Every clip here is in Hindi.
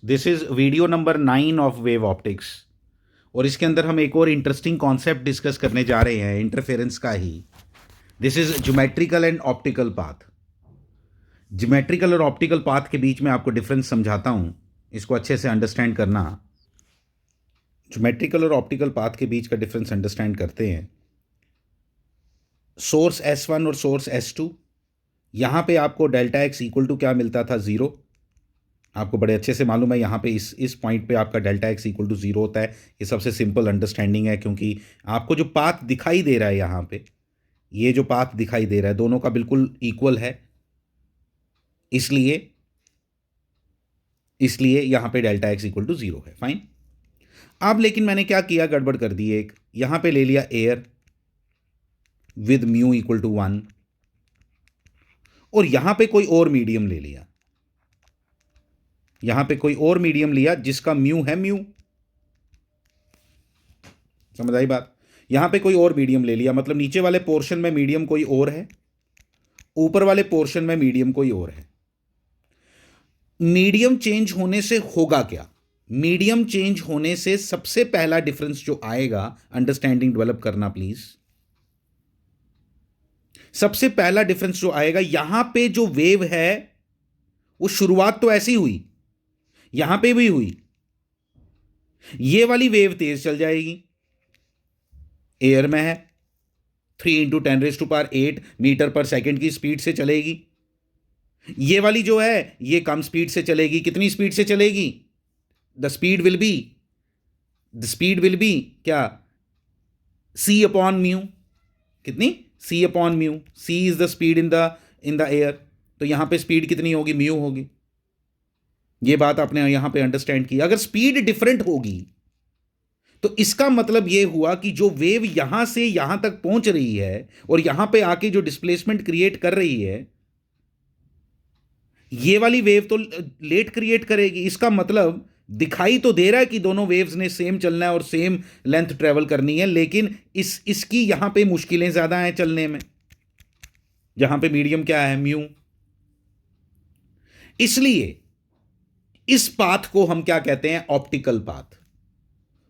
This is video number 9 of wave optics. और इसके अंदर हम एक और इंटरेस्टिंग कॉन्सेप्ट डिस्कस करने जा रहे हैं इंटरफेरेंस का ही। This is geometrical and optical path. Geometrical और ऑप्टिकल पाथ के बीच में आपको डिफरेंस समझाता हूं, इसको अच्छे से अंडरस्टैंड करना। ज्योमेट्रिकल और ऑप्टिकल पाथ के बीच का डिफरेंस अंडरस्टैंड करते हैं। सोर्स S1 और सोर्स S2, यहां पे आपको डेल्टा एक्स इक्वल टू क्या मिलता था? 0। आपको बड़े अच्छे से मालूम है यहाँ पे इस पॉइंट पे आपका डेल्टा एक्स इक्वल टू 0 होता है। ये सबसे सिंपल अंडरस्टैंडिंग है, क्योंकि आपको जो पाथ दिखाई दे रहा है यहाँ पे, ये जो पाथ दिखाई दे रहा है दोनों का बिल्कुल इक्वल है, इसलिए यहाँ पे डेल्टा एक्स इक्वल टू 0 है। फाइन। अब लेकिन मैंने क्या किया, गड़बड़ कर दी एक। यहाँ पे ले लिया air with mu equal to 1, और यहाँ पे कोई और मीडियम ले लिया। यहां पे कोई और मीडियम लिया जिसका म्यू है म्यू। समझ आई बात? यहां पे कोई और मीडियम ले लिया, मतलब नीचे वाले पोर्शन में मीडियम कोई और है, ऊपर वाले पोर्शन में मीडियम कोई और है। मीडियम चेंज होने से होगा क्या? मीडियम चेंज होने से सबसे पहला डिफरेंस जो आएगा, अंडरस्टैंडिंग डेवलप करना प्लीज। सबसे पहला डिफरेंस जो आएगा, यहां पे जो वेव है वो शुरुआत तो ऐसी हुई, यहां पे भी हुई। ये वाली वेव तेज चल जाएगी, एयर में है, 3 × 10⁸ मीटर पर सेकेंड की स्पीड से चलेगी। ये वाली जो है ये कम स्पीड से चलेगी। कितनी स्पीड से चलेगी? द स्पीड विल बी क्या? c/μ। कितनी? c/μ। c is the speed in the air, तो यहां पे स्पीड कितनी होगी? म्यू होगी। ये बात आपने यहां पे अंडरस्टैंड की। अगर स्पीड डिफरेंट होगी तो इसका मतलब यह हुआ कि जो वेव यहां से यहां तक पहुंच रही है और यहां पे आके जो डिस्प्लेसमेंट क्रिएट कर रही है, ये वाली वेव तो लेट क्रिएट करेगी। इसका मतलब दिखाई तो दे रहा है कि दोनों वेव्स ने सेम चलना है और सेम लेंथ ट्रेवल करनी है, लेकिन इसकी यहां पे मुश्किलें ज्यादा हैं चलने में, जहां पे मीडियम क्या है? म्यू। इसलिए इस पाथ को हम क्या कहते हैं? Optical path.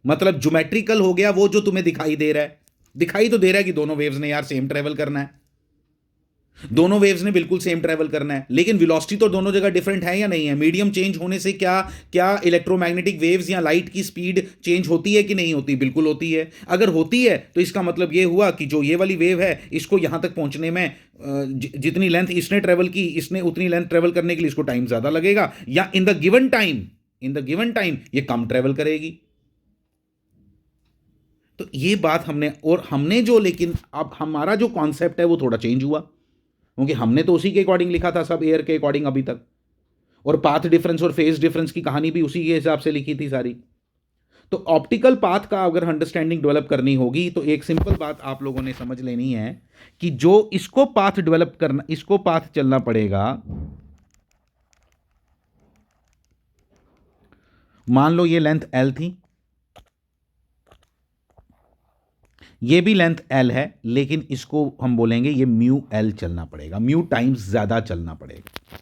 मतलब ज्योमेट्रिकल हो गया वो जो तुम्हें दिखाई दे रहा है, दिखाई तो दे रहा है कि दोनों वेव्स ने यार सेम ट्रेवल करना है, दोनों वेव्स ने बिल्कुल सेम ट्रेवल करना है, लेकिन वेलोसिटी तो दोनों जगह डिफरेंट है या नहीं है? मीडियम चेंज होने से क्या क्या इलेक्ट्रोमैग्नेटिक वेव्स या लाइट की स्पीड चेंज होती है कि नहीं होती? बिल्कुल होती है। अगर होती है तो इसका मतलब यह हुआ कि जो ये वाली वेव है, इसको यहां तक पहुंचने में जितनी लेंथ इसने ट्रेवल की, इसने उतनी लेंथ ट्रेवल करने के लिए इसको टाइम ज्यादा लगेगा, या इन द गिवन टाइम ये कम ट्रेवल करेगी। तो ये बात हमने जो, लेकिन अब हमारा जो कॉन्सेप्ट है वो थोड़ा चेंज हुआ, क्योंकि हमने तो उसी के अकॉर्डिंग लिखा था, सब एयर के अकॉर्डिंग अभी तक, और पाथ डिफरेंस और फेज डिफरेंस की कहानी भी उसी के हिसाब से लिखी थी सारी। तो ऑप्टिकल पाथ का अगर अंडरस्टैंडिंग डेवलप करनी होगी तो एक सिंपल बात आप लोगों ने समझ लेनी है कि जो इसको पाथ डेवलप करना, इसको पाथ चलना पड़ेगा। मान लो ये लेंथ L थी, ये भी लेंथ L है, लेकिन इसको हम बोलेंगे ये म्यू L चलना पड़ेगा, म्यू टाइम्स ज्यादा चलना पड़ेगा।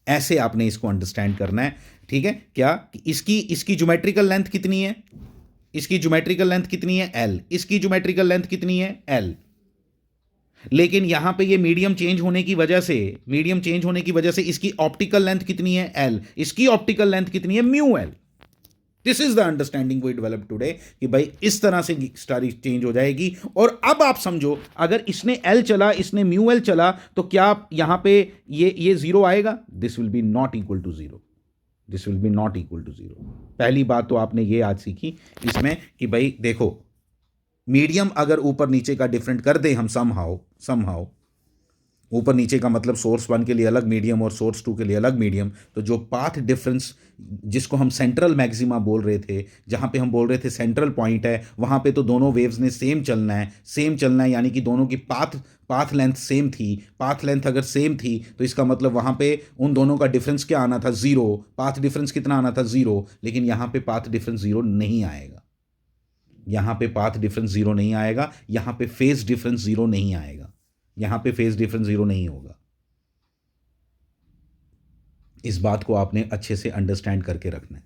ऐसे आपने इसको अंडरस्टैंड करना है, ठीक है? क्या कि इसकी ज्योमेट्रिकल लेंथ कितनी है? इसकी ज्योमेट्रिकल लेंथ कितनी है? L। इसकी ज्योमेट्रिकल लेंथ कितनी है? L। लेकिन यहां पे ये मीडियम चेंज होने की वजह से इसकी ऑप्टिकल लेंथ कितनी है? L। इसकी ऑप्टिकल लेंथ कितनी है? Mu L। This is the understanding we develop today, कि भाई इस तरह से स्टारी चेंज हो जाएगी। और अब आप समझो, अगर इसने L चला, इसने म्यू L चला, तो क्या यहां पे ये 0 आएगा? This will be not equal to 0। This will be not equal to 0। पहली बात तो आपने ये आज सीखी इसमें कि भाई देखो, मीडियम अगर ऊपर नीचे का डिफरेंट कर दे हम समहाउ, ऊपर नीचे का मतलब सोर्स 1 के लिए अलग मीडियम और सोर्स 2 के लिए अलग मीडियम, तो जो पाथ डिफरेंस जिसको हम सेंट्रल मैक्सिमा बोल रहे थे, जहां पे हम बोल रहे थे सेंट्रल पॉइंट है, वहां पे तो दोनों वेव्स ने सेम चलना है, यानी कि दोनों की पाथ लेंथ सेम थी। पाथ लेंथ अगर सेम थी तो इसका मतलब वहां पे उन दोनों का डिफरेंस क्या आना था? 0। पाथ डिफरेंस कितना आना था? 0। लेकिन यहां पे पाथ डिफरेंस 0 नहीं आएगा, यहां पे पाथ डिफरेंस 0 नहीं आएगा, यहां पे फेज डिफरेंस 0 नहीं आएगा, यहां पे फेज डिफरेंस 0 नहीं होगा। इस बात को आपने अच्छे से अंडरस्टैंड करके रखना है,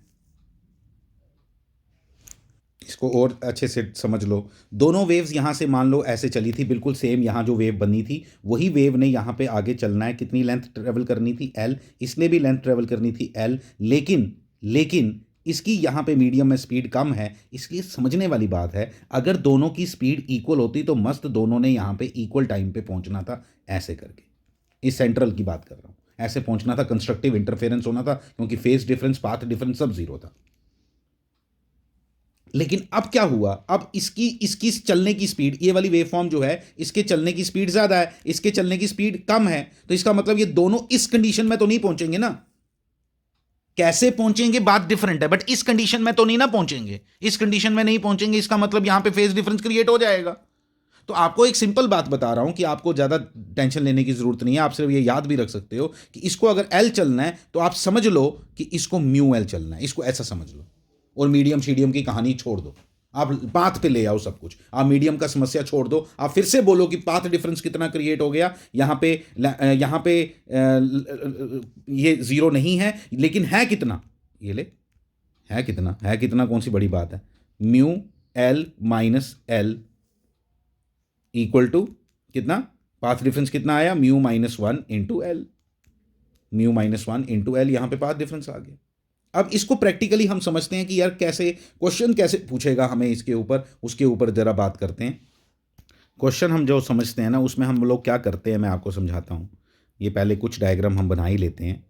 इसको और अच्छे से समझ लो। दोनों वेव्स यहाँ से मान लो ऐसे चली थी, बिल्कुल सेम यहाँ जो वेव बनी थी वही वेव ने यहाँ पे आगे चलना है। कितनी लेंथ ट्रेवल करनी थी? एल। इसने भी लेंथ ट्रेवल करनी थी एल, लेकिन इसकी यहाँ पे मीडियम में स्पीड कम है। इसलिए समझने वाली बात है, अगर दोनों की स्पीड इक्वल होती तो मस्त दोनों ने यहाँ पे इक्वल टाइम पे पहुँचना था, ऐसे करके। इस सेंट्रल की बात कर रहा हूँ, ऐसे पहुँचना था, कंस्ट्रक्टिव इंटरफेरेंस होना था, क्योंकि फेस डिफरेंस, पाथ डिफरेंस सब जीरो था। लेकिन अब क्या हुआ? अब इसकी चलने की स्पीड, ये वाली वेव फॉर्म जो है, इसके चलने की स्पीड ज्यादा है, इसके चलने की स्पीड कम है। तो इसका मतलब ये दोनों इस कंडीशन में तो नहीं पहुंचेंगे ना। कैसे पहुंचेंगे बात डिफरेंट है, बट इस कंडीशन में तो नहीं ना पहुंचेंगे। इस कंडीशन में नहीं पहुंचेंगे, इसका मतलब यहां पे फेज डिफरेंस क्रिएट हो जाएगा। तो आपको एक सिंपल बात बता रहा हूं कि आपको ज्यादा टेंशन लेने की जरूरत नहीं है। आप सिर्फ ये याद भी रख सकते हो कि इसको अगर एल चलना है तो आप समझ लो कि इसको म्यू एल चलना है, इसको ऐसा समझ लो। और मीडियम शीडियम की कहानी छोड़ दो, आप पाथ पे ले आओ सब कुछ। आप मीडियम का समस्या छोड़ दो, आप फिर से बोलो कि पाथ डिफरेंस कितना क्रिएट हो गया यहाँ पे ये जीरो नहीं है, लेकिन है कितना? ये ले, है कितना? है कितना कौन सी बड़ी बात है? Mu L minus L equal to कितना? पाथ डिफरेंस कितना आया? Mu minus one into L. Mu minus one into L, यहां पे पाथ डिफरेंस आ गया। अब इसको प्रैक्टिकली हम समझते हैं कि यार कैसे क्वेश्चन कैसे पूछेगा हमें इसके ऊपर, उसके ऊपर जरा बात करते हैं। क्वेश्चन हम जो समझते हैं ना, उसमें हम लोग क्या करते हैं मैं आपको समझाता हूँ। ये पहले कुछ डायग्राम हम बना ही लेते हैं,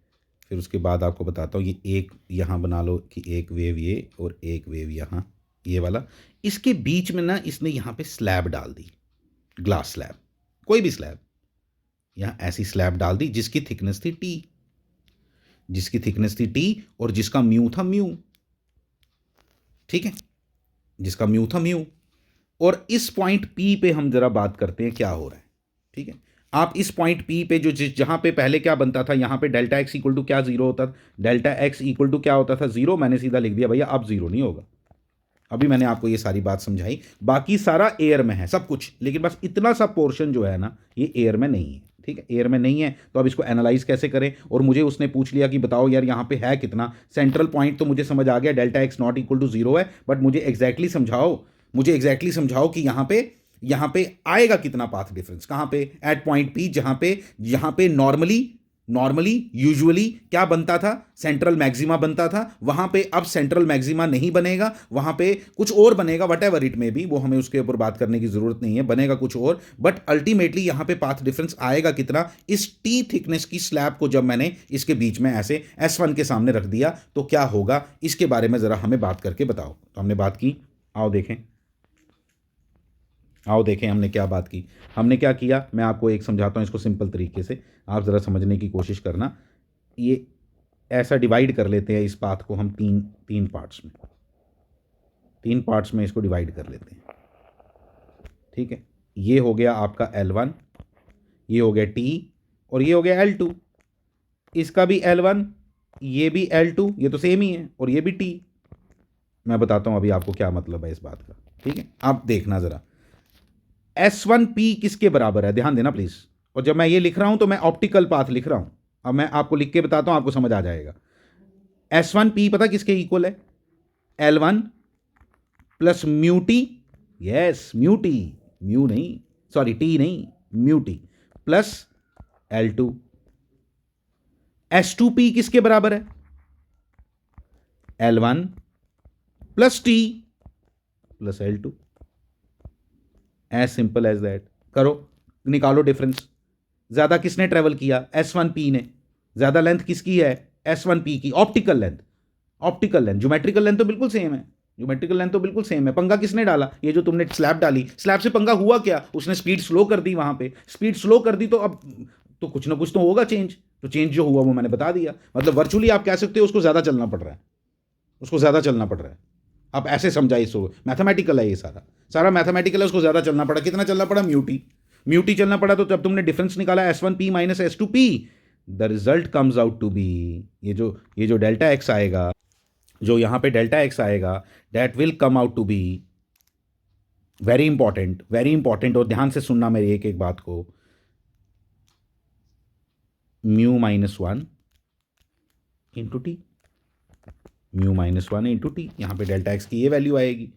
फिर उसके बाद आपको बताता हूँ। ये एक यहाँ बना लो कि एक वेव ये और एक वेव यहाँ, ये वाला। इसके बीच में ना इसने यहाँ पे स्लैब डाल दी, ग्लास स्लैब, कोई भी स्लैब। यहाँ ऐसी स्लैब डाल दी जिसकी थिकनेस थी टी, जिसकी थिकनेस थी टी और जिसका म्यू था म्यू। ठीक है, जिसका म्यू था म्यू। और इस पॉइंट पी पे हम जरा बात करते हैं क्या हो रहा है। ठीक है, आप इस पॉइंट पी पे जो जहां पे पहले क्या बनता था, यहां पे डेल्टा एक्स इक्वल टू क्या जीरो होता था? डेल्टा एक्स इक्वल टू क्या होता था? जीरो। मैंने सीधा लिख दिया भैया अब जीरो नहीं होगा। अभी मैंने आपको ये सारी बात समझाई, बाकी सारा एयर में है सब कुछ, लेकिन बस इतना सा पोर्शन जो है ना, ये एयर में नहीं है। ठीक है, एयर में नहीं है, तो अब इसको एनालाइज कैसे करें? और मुझे उसने पूछ लिया कि बताओ यार यहाँ पे है कितना सेंट्रल पॉइंट, तो मुझे समझ आ गया delta X not equal to zero है, बट मुझे एग्जैक्टली समझाओ, कि यहाँ पे आएगा कितना पाथ डिफरेंस, कहाँ पे? एट पॉइंट पी, जहाँ पे नॉर्मली यूजुअली क्या बनता था? सेंट्रल मैक्सिमा बनता था। वहां पे अब सेंट्रल मैक्सिमा नहीं बनेगा, वहां पे कुछ और बनेगा, वट एवर इट में भी, वो हमें उसके ऊपर बात करने की जरूरत नहीं है, बनेगा कुछ और। बट अल्टीमेटली यहां पे पाथ डिफरेंस आएगा कितना? इस टी थिकनेस की स्लैब को जब मैंने इसके बीच में ऐसे S1 के सामने रख दिया तो क्या होगा, इसके बारे में जरा हमें बात करके बताओ। तो हमने बात की, आओ देखें हमने क्या बात की। हमने क्या किया, मैं आपको एक समझाता हूँ इसको सिंपल तरीके से, आप ज़रा समझने की कोशिश करना। ये ऐसा डिवाइड कर लेते हैं इस पाथ को हम तीन पार्ट्स में इसको डिवाइड कर लेते हैं। ठीक है, ये हो गया आपका L1, ये हो गया T, और ये हो गया L2। इसका भी L1, ये भी L2, ये तो सेम ही है, और ये भी T। मैं बताता हूँ अभी आपको क्या मतलब है इस बात का। ठीक है, आप देखना ज़रा, S1P किसके बराबर है, ध्यान देना प्लीज। और जब मैं ये लिख रहा हूं तो मैं ऑप्टिकल पाथ लिख रहा हूं, अब मैं आपको लिख के बताता हूं, आपको समझ आ जाएगा। S1P पता किसके इक्वल है? L1 plus mu T, yes mu T, mu नहीं, सॉरी टी नहीं, mu T plus L2। S2P किसके बराबर है? L1 plus T plus L2, as simple as that. करो, निकालो डिफरेंस। ज्यादा किसने ट्रेवल किया? S1P ने। ज्यादा लेंथ किसकी है? S1P की। ऑप्टिकल लेंथ, ज्योमेट्रिकल लेंथ तो बिल्कुल सेम है। पंगा किसने डाला? ये जो तुमने स्लैब डाली, स्लैब से पंगा हुआ क्या? उसने स्पीड स्लो कर दी, वहां पे स्पीड स्लो कर दी, तो अब तो कुछ ना कुछ तो होगा चेंज। तो चेंज जो हुआ वो मैंने बता दिया। मतलब वर्चुअली आप कह सकते हो उसको ज्यादा चलना पड़ रहा है, आप ऐसे समझाइए। इसको मैथमेटिकल है, ये सारा मैथमेटिकल है। उसको ज्यादा चलना पड़ा, कितना चलना पड़ा? म्यूटी चलना पड़ा। तो जब तुमने डिफरेंस निकाला S1P minus S2P, the result comes out to be, ये जो डेल्टा एक्स आएगा, जो यहां पे डेल्टा एक्स आएगा, that will come out to be, very important. और ध्यान से सुनना मेरी एक बात को, mu minus one into T, mu minus 1 into T, यहाँ पे डेल्टा एक्स की ये वैल्यू आएगी।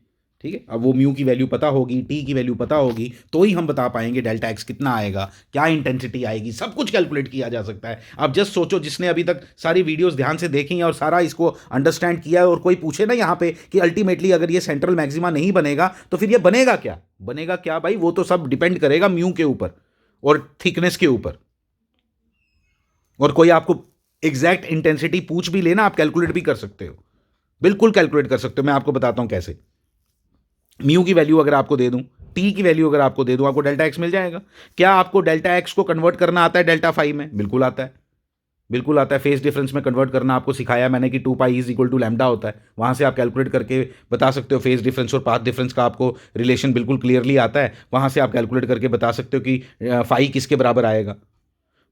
ठीक है, अब वो म्यू की वैल्यू पता होगी, टी की वैल्यू पता होगी, तो ही हम बता पाएंगे डेल्टा एक्स कितना आएगा, क्या इंटेंसिटी आएगी, सब कुछ कैलकुलेट किया जा सकता है। अब जस्ट सोचो, जिसने अभी तक सारी वीडियोस ध्यान से देखी हैं और सारा इसको अंडरस्टैंड किया है, और कोई पूछे ना यहाँ पे कि अल्टीमेटली अगर ये सेंट्रल मैक्सिमा नहीं बनेगा तो फिर ये बनेगा क्या, बनेगा क्या भाई, वो तो सब डिपेंड करेगा म्यू के ऊपर और थिकनेस के ऊपर। और कोई आपको एग्जैक्ट इंटेंसिटी पूछ भी लेना, आप कैलकुलेट भी कर सकते हो, बिल्कुल कैलकुलेट कर सकते हो। मैं आपको बताता हूं कैसे। म्यू की वैल्यू अगर आपको दे दूं, टी की वैल्यू अगर आपको दे दूं, आपको डेल्टा एक्स मिल जाएगा। क्या आपको डेल्टा एक्स को कन्वर्ट करना आता है डेल्टा फाई में? बिल्कुल आता है, बिल्कुल आता है। फेस डिफरेंस में कन्वर्ट करना आपको सिखाया मैंने कि 2 pi is equal to lambda होता है, वहां से आप कैलकुलेट करके बता सकते हो। फेस डिफरेंस और पाथ डिफरेंस का आपको रिलेशन बिल्कुल क्लियरली आता है, वहां से आप कैलकुलेट करके बता सकते हो कि फाई किसके बराबर आएगा।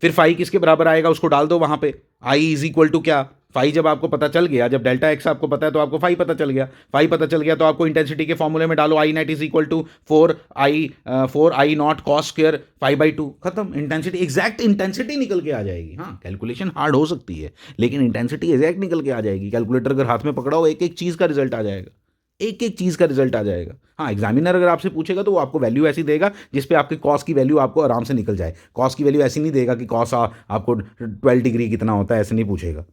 फिर फाई किसके बराबर आएगा उसको डाल दो वहां पे, आई इज इक्वल टू क्या, फाई जब आपको पता चल गया, जब डेल्टा एक्स आपको पता है तो आपको फाई पता चल गया। फाई पता चल गया तो आपको इंटेंसिटी के फॉर्मूले में डालो, I net is equal to 4 I naught cos square 5/2, खत्म। इंटेंसिटी, एग्जैक्ट इंटेंसिटी निकल के आ जाएगी। हाँ, कैलकुलेशन हार्ड हो सकती है लेकिन इंटेंसिटी एग्जैक्ट निकल के आ जाएगी। कैलकुलेटर अगर हाथ में पकड़ाओ, एक एक चीज का रिजल्ट आ जाएगा, एक एक चीज का रिजल्ट आ जाएगा। हाँ, एग्जामिनर अगर आपसे पूछेगा तो वो आपको वैल्यू ऐसी देगा जिसपे आपके कॉस की वैल्यू आपको आराम से निकल जाए। कॉस की वैल्यू ऐसी नहीं देगा कि कॉस आपको 12 डिग्री कितना होता है, ऐसे नहीं पूछेगा।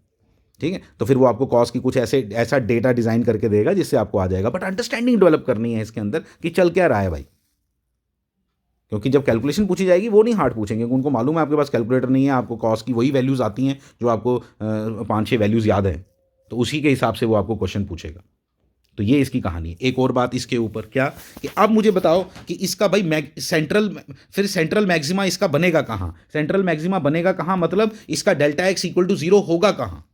ठीक है, तो फिर वो आपको कॉस की कुछ ऐसा डेटा डिजाइन करके देगा जिससे आपको आ जाएगा। बट अंडरस्टैंडिंग डेवलप करनी है इसके अंदर कि चल क्या रहा है भाई, क्योंकि जब कैलकुलेशन पूछी जाएगी वो नहीं हार्ड पूछेंगे, उनको मालूम है आपके पास कैलकुलेटर नहीं है, आपको कॉस की वही वैल्यूज आती हैं जो आपको 5-6 वैल्यूज याद हैं, तो उसी के हिसाब से वो आपको क्वेश्चन पूछेगा। तो ये इसकी कहानी है। एक और बात इसके ऊपर क्या, कि अब मुझे बताओ कि इसका भाई सेंट्रल मैक्सिमा इसका बनेगा कहाँ, सेंट्रल मैक्सिमा बनेगा कहाँ, मतलब इसका डेल्टा एक्स इक्वल टू 0 होगा कहाँ,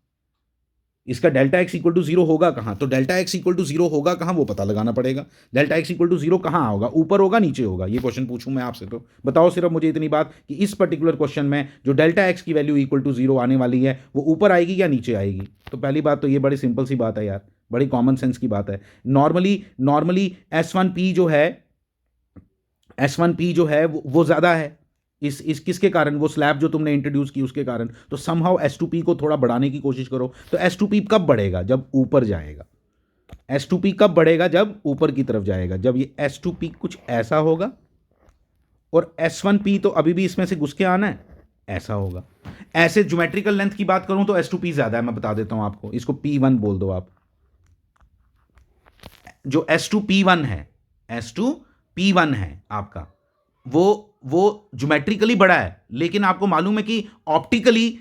इसका डेल्टा एक्स इक्वल टू 0 होगा कहाँ। तो डेल्टा एक्स इक्वल टू 0 होगा कहाँ वो पता लगाना पड़ेगा। डेल्टा एक्स इक्वल टू 0 कहाँ होगा, ऊपर होगा नीचे होगा, ये क्वेश्चन पूछूं मैं आपसे तो बताओ सिर्फ मुझे इतनी बात कि इस पर्टिकुलर क्वेश्चन में जो डेल्टा एक्स की वैल्यू इक्वल टू 0 आने वाली है वो ऊपर आएगी या नीचे आएगी। तो पहली बात तो ये बड़ी सिंपल सी बात है यार, बड़ी कॉमन सेंस की बात है। नॉर्मली S1P जो है वो ज़्यादा है इस किसके कारण, वो स्लैब जो तुमने इंट्रोड्यूस की उसके कारण। तो समहाउ S2P को थोड़ा बढ़ाने की कोशिश करो। तो S2P कब बढ़ेगा, जब ऊपर जाएगा। S2P कब बढ़ेगा, जब ऊपर की तरफ जाएगा, जब ये S2P कुछ ऐसा होगा, और S1P तो अभी भी इसमें से घुस के आना है, ऐसा होगा। ऐसे ज्योमेट्रिकल लेंथ की बात करूं तो S2P ज्यादा है, मैं बता देता हूं आपको, इसको P1 बोल दो आप। जो S2P1 है आपका, वो ज्योमेट्रिकली बड़ा है, लेकिन आपको मालूम है कि ऑप्टिकली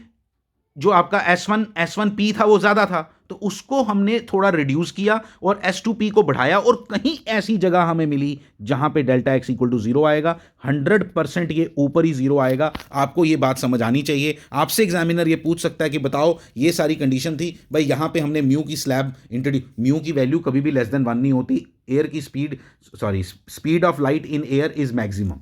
जो आपका S1P था वो ज्यादा था, तो उसको हमने थोड़ा रिड्यूस किया और S2P को बढ़ाया, और कहीं ऐसी जगह हमें मिली जहां पे डेल्टा एक्स इक्वल टू 0 आएगा। 100% ये ऊपर ही 0 आएगा। आपको ये बात समझ आनी चाहिए। आपसे एग्जामिनर ये पूछ सकता है कि बताओ ये सारी कंडीशन थी भाई, यहां पे हमने म्यू की स्लैब इंट्रोड्यूस, म्यू की वैल्यू कभी भी लेस देन 1 नहीं होती। एयर की speed of light in air is maximum,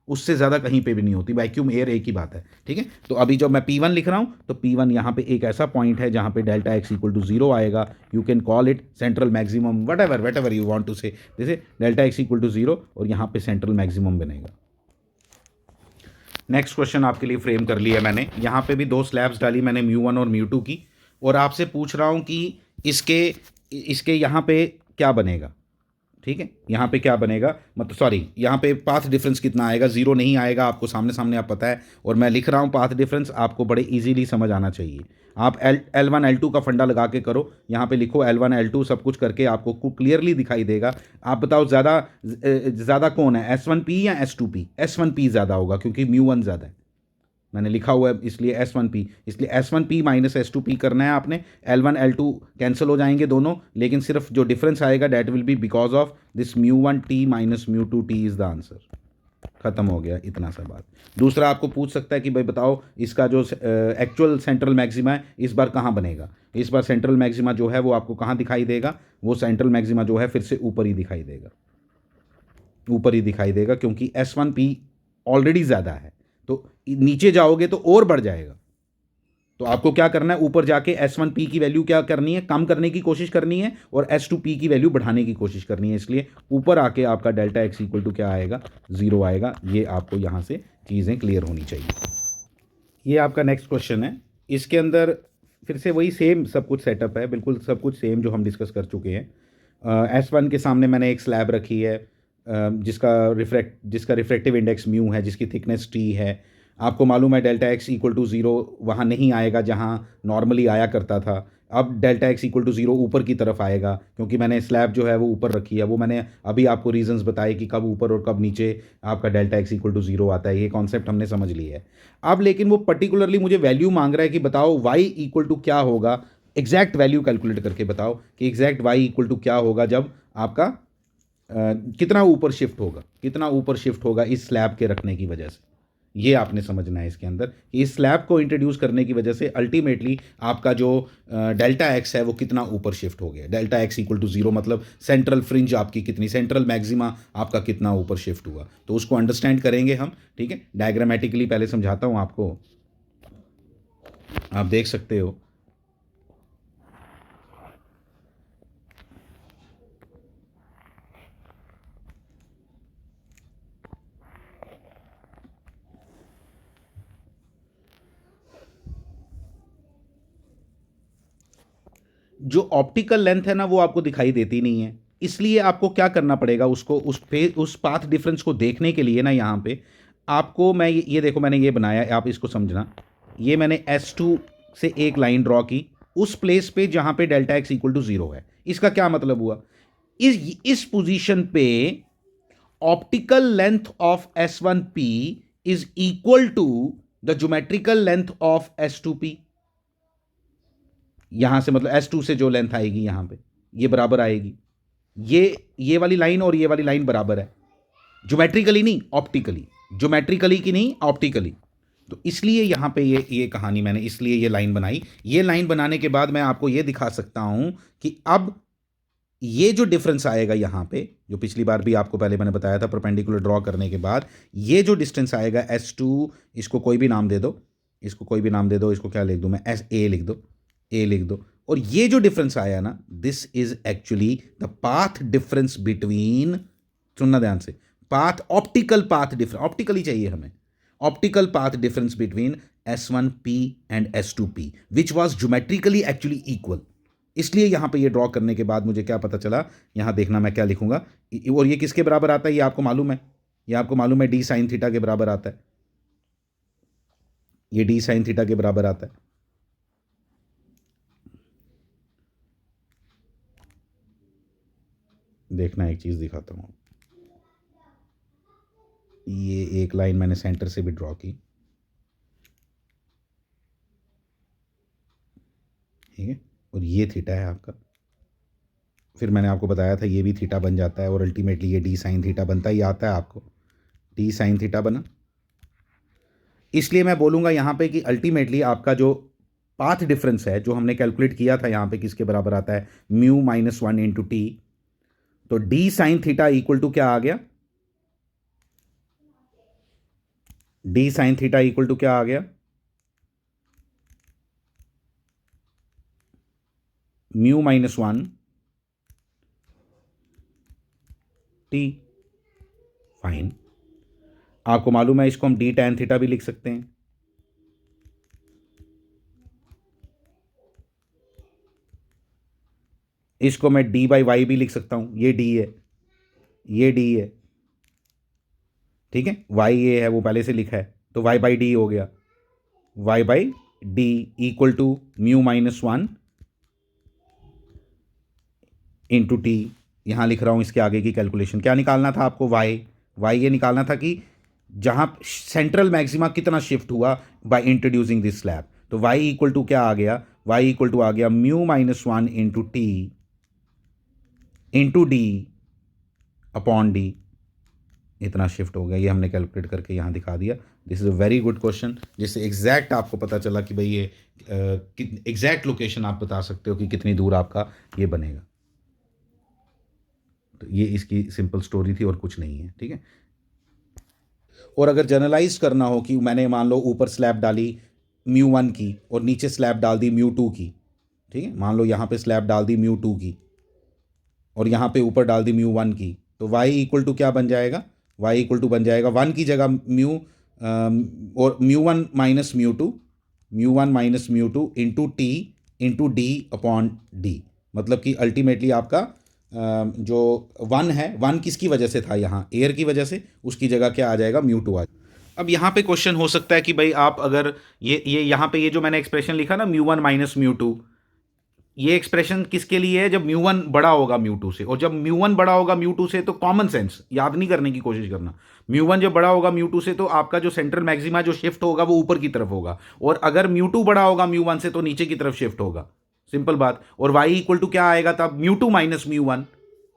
उससे ज़्यादा कहीं पे भी नहीं होती। वैक्यूम एयर एक ही बात है। ठीक है, तो अभी जब मैं P1 लिख रहा हूँ तो P1 यहाँ पे एक ऐसा पॉइंट है जहाँ पे डेल्टा एक्स इक्वल टू 0 आएगा। You can call it central maximum, whatever you want to say, जैसे डेल्टा एक्स इक्वल टू 0 और यहाँ पे सेंट्रल मैक्सिमम बनेगा। नेक्स्ट क्वेश्चन आपके लिए फ्रेम कर लिया मैंने। यहाँ पे भी 2 स्लैब्स डाली मैंने, μ1 और μ2 की, और आपसे पूछ रहा हूँ कि इसके यहाँ पे क्या बनेगा। ठीक है, यहाँ पे क्या बनेगा, मतलब यहाँ पे पाथ डिफरेंस कितना आएगा, 0 नहीं आएगा, आपको सामने आप पता है, और मैं लिख रहा हूँ पाथ डिफरेंस, आपको बड़े इजीली समझ आना चाहिए। आप L1 L2 का फंडा लगा के करो, यहाँ पे लिखो L1 L2 सब कुछ करके आपको क्लियरली दिखाई देगा। आप बताओ ज़्यादा कौन है, S1P या S2P? S1P ज़्यादा होगा क्योंकि μ1 ज़्यादा है, मैंने लिखा हुआ है इसलिए S1P, इसलिए S1P माइनस S2P करना है आपने। L1 L2 कैंसिल हो जाएंगे दोनों, लेकिन सिर्फ जो डिफरेंस आएगा that will be because of this μ1T minus μ2T is the answer. खत्म हो गया, इतना सा बात। दूसरा आपको पूछ सकता है कि भाई बताओ इसका जो एक्चुअल सेंट्रल मैक्सिमा है इस बार कहाँ बनेगा। इस बार सेंट्रल मैक्सिमा जो है वो आपको कहाँ दिखाई देगा, वो सेंट्रल मैक्सिमा जो है फिर से ऊपर ही दिखाई देगा, ऊपर ही दिखाई देगा, क्योंकि S1P ऑलरेडी ज़्यादा है, तो नीचे जाओगे तो और बढ़ जाएगा। तो आपको क्या करना है, ऊपर जाके S1P की वैल्यू क्या करनी है, कम करने की कोशिश करनी है, और S2P की वैल्यू बढ़ाने की कोशिश करनी है। इसलिए ऊपर आके आपका डेल्टा एक्स इक्वल टू क्या आएगा, 0 आएगा। ये आपको यहाँ से चीज़ें क्लियर होनी चाहिए। ये आपका नेक्स्ट क्वेश्चन है। इसके अंदर फिर से वही सेम सब कुछ सेटअप है, बिल्कुल सब कुछ सेम जो हम डिस्कस कर चुके हैं। S1 के सामने मैंने एक स्लैब रखी है, जिसका रिफ्रैक्टिव इंडेक्स म्यू है, जिसकी थिकनेस टी है। आपको मालूम है delta x equal to zero वहाँ नहीं आएगा जहाँ नॉर्मली आया करता था। अब delta x equal to zero ऊपर की तरफ आएगा, क्योंकि मैंने स्लैब जो है वो ऊपर रखी है। वो मैंने अभी आपको रीजंस बताए कि कब ऊपर और कब नीचे आपका delta x equal to zero आता है। ये कॉन्सेप्ट हमने समझ लिया है। अब लेकिन वो पर्टिकुलरली मुझे वैल्यू मांग रहा है कि बताओ वाई इक्वल टू क्या होगा, एग्जैक्ट वैल्यू कैलकुलेट करके बताओ कि एग्जैक्ट वाई इक्वल टू क्या होगा जब आपका कितना ऊपर शिफ्ट होगा, कितना ऊपर शिफ्ट होगा इस स्लैब के रखने की वजह से। ये आपने समझना है इसके अंदर कि इस स्लैब को इंट्रोड्यूस करने की वजह से अल्टीमेटली आपका जो डेल्टा एक्स है वो कितना ऊपर शिफ्ट हो गया। Delta x equal to zero मतलब सेंट्रल फ्रिंज आपकी कितनी, सेंट्रल मैक्सिमा आपका कितना ऊपर शिफ्ट हुआ। तो उसको अंडरस्टैंड करेंगे हम, ठीक है। डायग्रामेटिकली पहले समझाता हूँ आपको, आप देख सकते हो। जो ऑप्टिकल लेंथ है ना वो आपको दिखाई देती नहीं है, इसलिए आपको क्या करना पड़ेगा, उसको उस पाथ डिफरेंस को देखने के लिए ना यहाँ पे आपको मैं ये देखो मैंने ये बनाया है, आप इसको समझना। ये मैंने S2 से एक लाइन ड्रॉ की उस प्लेस पे जहाँ पे delta x equal to zero है। इसका क्या मतलब हुआ, इस पोजीशन पे optical length of S1P is equal to the geometrical length of S2P। यहां से मतलब S2 से जो लेंथ आएगी यहां पे ये बराबर आएगी। ये वाली लाइन और ये वाली लाइन बराबर है, ज्योमेट्रिकली नहीं ऑप्टिकली, ज्योमेट्रिकली की नहीं ऑप्टिकली। तो इसलिए यहां पे ये कहानी मैंने इसलिए ये लाइन बनाई। ये लाइन बनाने के बाद मैं आपको ये दिखा सकता हूं कि अब ये जो डिफरेंस आएगा यहां पे, जो पिछली बार भी आपको पहले मैंने बताया था परपेंडिकुलर ड्रॉ करने के बाद, ये जो डिस्टेंस आएगा S2, इसको कोई भी नाम दे दो, इसको कोई भी नाम दे दो, इसको क्या लिख दूं मैं, SA लिख दो, ए लिख दो। और ये जो डिफरेंस आया ना, this is actually the path difference between, सुनना ध्यान से, path optical path difference, optically चाहिए हमें, optical path difference between S1P and S2P which was geometrically actually equal. इसलिए यहां पे ये ड्रॉ करने के बाद मुझे क्या पता चला, यहां देखना मैं क्या लिखूंगा। और ये किसके बराबर आता है ये आपको मालूम है, ये आपको मालूम है डी साइन थीटा के बराबर आता है, ये डी साइन थीटा के बराबर आता है। देखना एक चीज़ दिखाता हूँ, ये एक लाइन मैंने सेंटर से भी ड्रॉ की, ठीक है, और ये थीटा है आपका। फिर मैंने आपको बताया था ये भी थीटा बन जाता है और अल्टीमेटली ये डी साइन थीटा बनता ही आता है आपको, डी साइन थीटा बना। इसलिए मैं बोलूँगा यहाँ पे कि अल्टीमेटली आपका जो पाथ डिफरेंस है जो हमने कैलकुलेट किया था यहाँ पे किसके बराबर आता है, mu minus one into T. तो D sine theta equal to क्या आ गया, D sine theta equal to क्या आ गया, mu minus one T. Fine, आपको मालूम है इसको हम डी टैन थीटा भी लिख सकते हैं। इसको मैं डी बाई वाई भी लिख सकता हूं, ये डी है, ये डी है, ठीक है। वाई ये है वो पहले से लिखा है, तो वाई बाई डी हो गया, Y by D equal to mu minus one into T. यहां लिख रहा हूं इसके आगे की कैलकुलेशन। क्या निकालना था आपको, वाई, वाई ये निकालना था कि जहां सेंट्रल मैक्सिमा कितना शिफ्ट हुआ बाय इंट्रोड्यूसिंग दिस स्लैब। तो वाई इक्वल टू क्या आ गया, वाई इक्वल टू आ गया mu minus one into T into D upon D, इतना शिफ्ट हो गया। ये हमने कैलकुलेट करके यहाँ दिखा दिया। This is a very good question, जिससे एग्जैक्ट आपको पता चला कि भाई ये एग्जैक्ट लोकेशन आप बता सकते हो कि कितनी दूर आपका ये बनेगा। तो ये इसकी सिंपल स्टोरी थी और कुछ नहीं है, ठीक है। और अगर जनरलाइज करना हो कि मैंने मान लो ऊपर स्लैब डाली म्यू वन की और नीचे स्लैब डाल दी म्यू टू की, ठीक है, मान लो यहाँ पे स्लैब डाल दी म्यू टू की और यहाँ पे ऊपर डाल दी म्यू वन की, तो वाई इक्वल टू क्या बन जाएगा, वाई इक्वल टू बन जाएगा वन की जगह म्यू और mu one minus mu two, mu one minus mu two into T into D upon D, मतलब कि अल्टीमेटली आपका जो 1 है, 1 किसकी वजह से था यहाँ, एयर की वजह से, उसकी जगह क्या आ जाएगा, म्यू2 आ जाएगा। अब यहाँ पे क्वेश्चन हो सकता है कि भाई आप अगर ये यहाँ पे ये जो मैंने एक्सप्रेशन लिखा ना म्यू1 माइनस म्यू2, ये एक्सप्रेशन किसके लिए है, जब म्यू1 बड़ा होगा म्यू2 से, और जब म्यू1 बड़ा होगा म्यू2 से तो कॉमन सेंस याद नहीं करने की कोशिश करना, म्यू1 जब बड़ा होगा म्यू2 से तो आपका जो सेंट्रल मैक्सिमा जो शिफ्ट होगा वो ऊपर की तरफ होगा, और अगर म्यू2 बड़ा होगा म्यू1 से तो नीचे की तरफ शिफ्ट होगा, सिंपल बात। और y इक्वल टू क्या आएगा तब, म्यू2 माइनस म्यू1,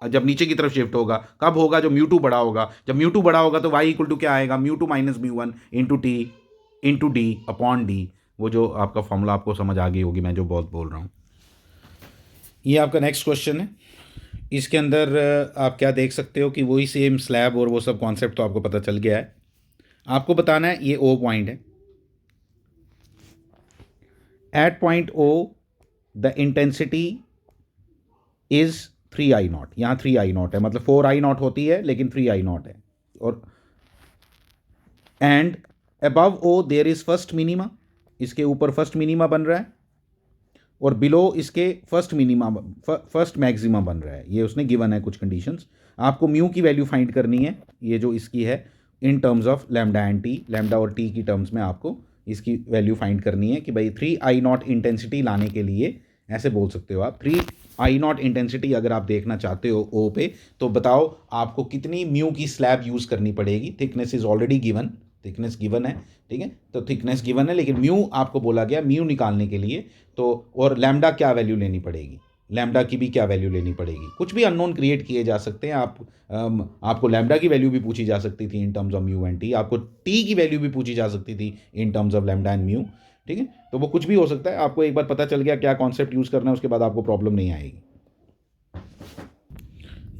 जब नीचे की तरफ शिफ्ट होगा कब होगा, जब म्यू2 बड़ा होगा, जब म्यू2 बड़ा होगा तो y इक्वल टू क्या आएगा, mu minus mu into T into D upon D, वो जो आपका फॉर्मूला आपको समझ आ गई होगी मैं जो बहुत बोल रहा हूँ। ये आपका नेक्स्ट क्वेश्चन है, इसके अंदर आप क्या देख सकते हो कि वही सेम स्लैब और वो सब कॉन्सेप्ट तो आपको पता चल गया है। आपको बताना है ये ओ पॉइंट है, at point O the intensity is 3I0, यहाँ 3I0 है, मतलब 4I0 होती है लेकिन 3I0 है, और and above O there is first minima, इसके ऊपर फर्स्ट मिनिमा बन रहा है, और बिलो इसके फर्स्ट मिनिमा फर्स्ट मैक्सिमा बन रहा है। ये उसने गिवन है कुछ कंडीशंस, आपको म्यू की वैल्यू फाइंड करनी है, ये जो इसकी है in terms of lambda and T, lambda और टी की टर्म्स में आपको इसकी वैल्यू फाइंड करनी है कि भाई 3I0 इंटेंसिटी लाने के लिए, ऐसे बोल सकते हो आप, 3I0 इंटेंसिटी अगर आप देखना चाहते हो ओ पे, तो बताओ आपको कितनी म्यू की स्लैब यूज़ करनी पड़ेगी। Thickness is already given, thickness given है, ठीक है, तो थिकनेस गिवन है लेकिन म्यू आपको बोला गया, म्यू निकालने के लिए तो, और लैम्डा क्या वैल्यू लेनी पड़ेगी, लैम्डा की भी क्या वैल्यू लेनी पड़ेगी, कुछ भी अननोन क्रिएट किए जा सकते हैं। आपको लैम्डा की वैल्यू भी पूछी जा सकती थी in terms of mu and T, आपको टी की वैल्यू भी पूछी जा सकती थी in terms of lambda and mu, ठीक है, तो वो कुछ भी हो सकता है। आपको एक बार पता चल गया क्या कॉन्सेप्ट यूज़ करना है, उसके बाद आपको प्रॉब्लम नहीं आएगी।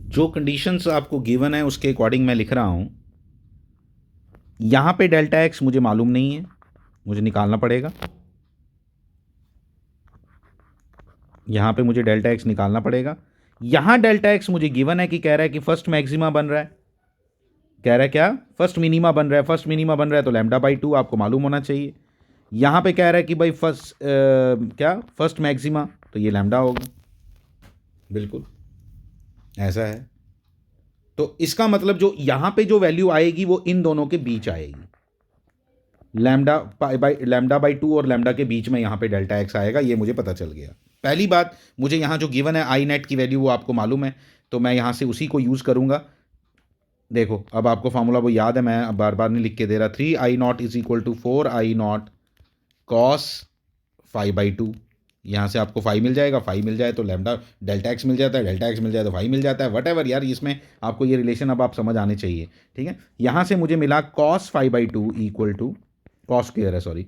जो कंडीशंस आपको गिवन है उसके अकॉर्डिंग मैं लिख रहा हूँ, यहाँ पे डेल्टा एक्स मुझे मालूम नहीं है, मुझे निकालना पड़ेगा, यहाँ पे मुझे डेल्टा एक्स निकालना पड़ेगा। यहाँ डेल्टा एक्स मुझे गिवन है कि कह रहा है कि फर्स्ट मैक्सिमा बन रहा है, कह रहा है क्या, फर्स्ट मिनिमा बन रहा है, फर्स्ट मिनिमा बन रहा है तो लैम्डा बाई 2 आपको मालूम होना चाहिए। यहाँ पे कह रहा है कि भाई फर्स्ट क्या, फर्स्ट मैक्सिमा, तो ये लैम्डा होगा, बिल्कुल ऐसा है। तो इसका मतलब जो यहाँ पे जो वैल्यू आएगी वो इन दोनों के बीच आएगी, लैम्डा बाई 2 और लैम्डा के बीच में यहाँ पे डेल्टा एक्स आएगा, ये मुझे पता चल गया। पहली बात, मुझे यहाँ जो गिवन है आई नेट की वैल्यू वो आपको मालूम है, तो मैं यहाँ से उसी को यूज़ करूँगा। देखो अब आपको फार्मूला वो याद है, मैं अब बार बार नहीं लिख के दे रहा। 3I0 is equal to 4I0 cos 5/2, यहाँ से आपको 5 मिल जाएगा, 5 मिल जाए तो लैम्डा डेल्टा एक्स मिल जाता है, डेल्टा एक्स मिल जाए तो 5 मिल जाता है, वट यार, इसमें आपको ये रिलेशन अब आप समझ आने चाहिए, ठीक है। यहाँ से मुझे मिला cos 5/2 equal to, cos square है sorry,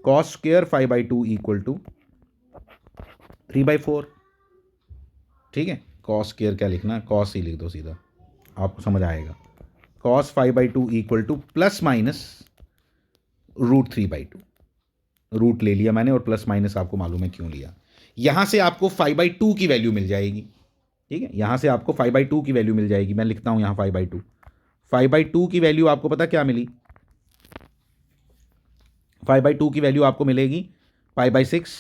cos square 5/2 equal to 3/4, ठीक है। कॉस स्क्वेयर क्या लिखना, कॉस ही लिख दो सीधा, आपको समझ आएगा। Cos 5/2 equal to plus minus root 3/2, root ले लिया मैंने और प्लस माइनस आपको मालूम है क्यों लिया। यहाँ से आपको 5/2 की वैल्यू मिल जाएगी, ठीक है, यहाँ से आपको 5/2 की वैल्यू मिल जाएगी। मैं लिखता हूँ यहाँ 5/2 की वैल्यू आपको पता क्या मिली, 5/2 की वैल्यू आपको मिलेगी π/6,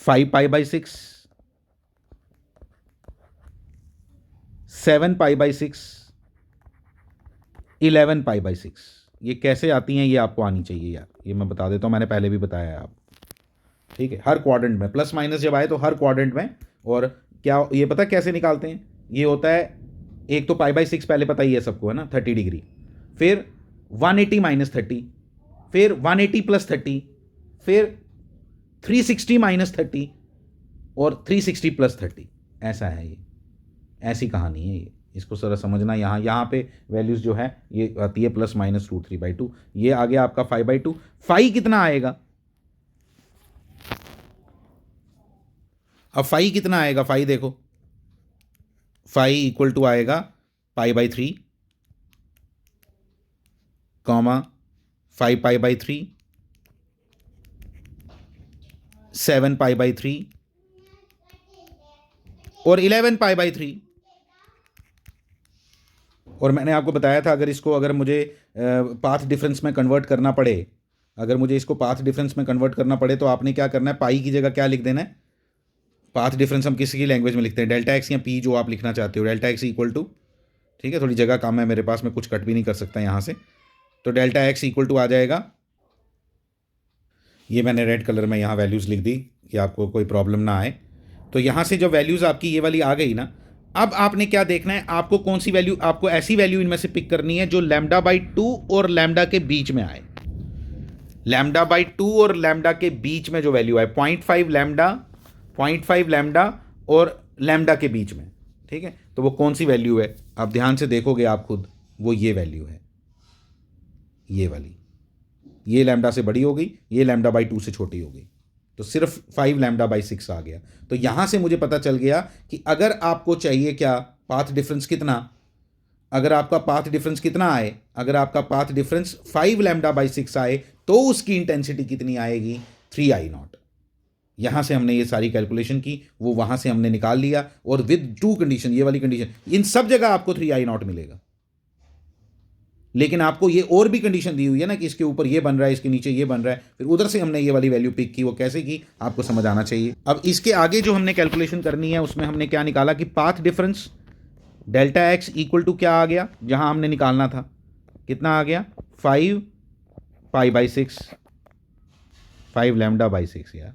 5π/6, 7π/6, 11π/6। ये कैसे आती हैं ये आपको आनी चाहिए यार, ये मैं बता देता हूँ, मैंने पहले भी बताया है आप, ठीक है। हर क्वाड्रेंट में प्लस माइनस जब आए तो हर क्वाड्रेंट में, और क्या ये पता कैसे निकालते हैं, ये होता है एक तो π/6 पहले पता ही है सबको, है ना, 30 डिग्री, फिर 180 माइनस 30, फिर 180 प्लस 30, फिर 360 माइनस 30 और 360 प्लस 30, ऐसा है ये, ऐसी कहानी है ये, इसको जरा समझना। यहाँ पे वैल्यूज़ जो है ये आती है प्लस माइनस रूट 3/2, ये आ गया आपका 5/2। फाई कितना आएगा, अब फाई कितना आएगा, फाई देखो, फाई इक्वल टू आएगा π/3 कॉमा 5π/3, 7π/3 और 11π/3। और मैंने आपको बताया था अगर इसको, अगर मुझे पाथ डिफरेंस में कन्वर्ट करना पड़े अगर मुझे इसको पाथ डिफरेंस में कन्वर्ट करना पड़े तो आपने क्या करना है, पाई की जगह क्या लिख देना है, पाथ डिफरेंस हम किसी की लैंग्वेज में लिखते हैं डेल्टा एक्स या पी जो आप लिखना चाहते हो, डेल्टा एक्स इक्वल टू, ठीक है थोड़ी जगह कम है मेरे पास, मैं कुछ कट भी नहीं कर सकता यहाँ से, तो डेल्टा एक्स इक्वल टू आ जाएगा, ये मैंने रेड कलर में यहाँ वैल्यूज़ लिख दी कि आपको कोई प्रॉब्लम ना आए। तो यहाँ से जब वैल्यूज़ आपकी ये वाली आ गई ना, अब आपने क्या देखना है, आपको कौन सी वैल्यू, आपको ऐसी वैल्यू इनमें से पिक करनी है जो लैम्डा बाई 2 और लैम्डा के बीच में आए, लैम्डा बाई 2 और लैम्डा के बीच में जो वैल्यू आए, 0.5 लैम्डा, 0.5 लैम्डा और लैम्डा के बीच में, ठीक है। तो वो कौन सी वैल्यू है, आप ध्यान से देखोगे आप खुद, वो ये वैल्यू है, ये वाली, ये लैम्डा से बड़ी हो गई, ये लैम्डा बाई 2 से छोटी हो गई, तो सिर्फ 5 लैम्डा बाई 6 आ गया। तो यहां से मुझे पता चल गया कि अगर आपको चाहिए क्या, पाथ डिफरेंस कितना, अगर आपका पाथ डिफरेंस कितना आए, अगर आपका पाथ डिफरेंस 5 लैम्डा बाई 6 आए तो उसकी इंटेंसिटी कितनी आएगी, 3I0। यहां से हमने ये सारी कैलकुलेशन की, वो वहां से हमने निकाल लिया, और विद 2 कंडीशन, ये वाली कंडीशन, इन सब जगह आपको 3I0 मिलेगा। लेकिन आपको ये और भी कंडीशन दी हुई है ना कि इसके ऊपर ये बन रहा है, इसके नीचे ये बन रहा है, फिर उधर से हमने ये वाली वैल्यू पिक की, वो कैसे की आपको समझ आना चाहिए। अब इसके आगे जो हमने कैलकुलेशन करनी है उसमें हमने क्या निकाला कि path difference delta x equal to क्या आ गया, जहां हमने निकालना था, कितना आ गया, 5 पाई बाई 6, 5 लैम्डा बाई 6 यार,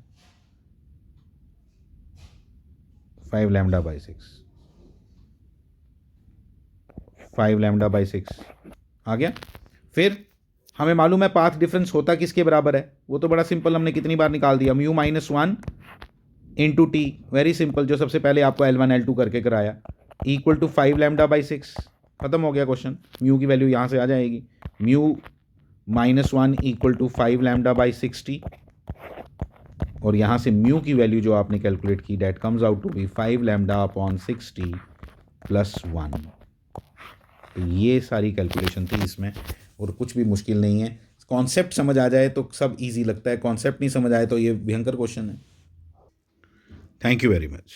5 लैम्डा बाई 6, 5 लैम्डा बाई 6 आ गया। फिर हमें मालूम है पाथ डिफरेंस होता किसके बराबर है, वो तो बड़ा सिंपल, हमने कितनी बार निकाल दिया, mu minus 1 into T, very simple, जो सबसे पहले आपको L1 L2 करके कराया, इक्वल टू 5 लैम्डा बाई 6, खत्म हो गया क्वेश्चन। म्यू की वैल्यू यहाँ से आ जाएगी, mu minus 1 equal to 5 lambda by 60, और यहाँ से म्यू की वैल्यू जो आपने कैलकुलेट की, that comes out to be 5 lambda upon 60 plus 1। तो ये सारी कैलकुलेशन थी इसमें, और कुछ भी मुश्किल नहीं है, कॉन्सेप्ट समझ आ जाए तो सब इजी लगता है, कॉन्सेप्ट नहीं समझ आए तो ये भयंकर क्वेश्चन है। Thank you very much.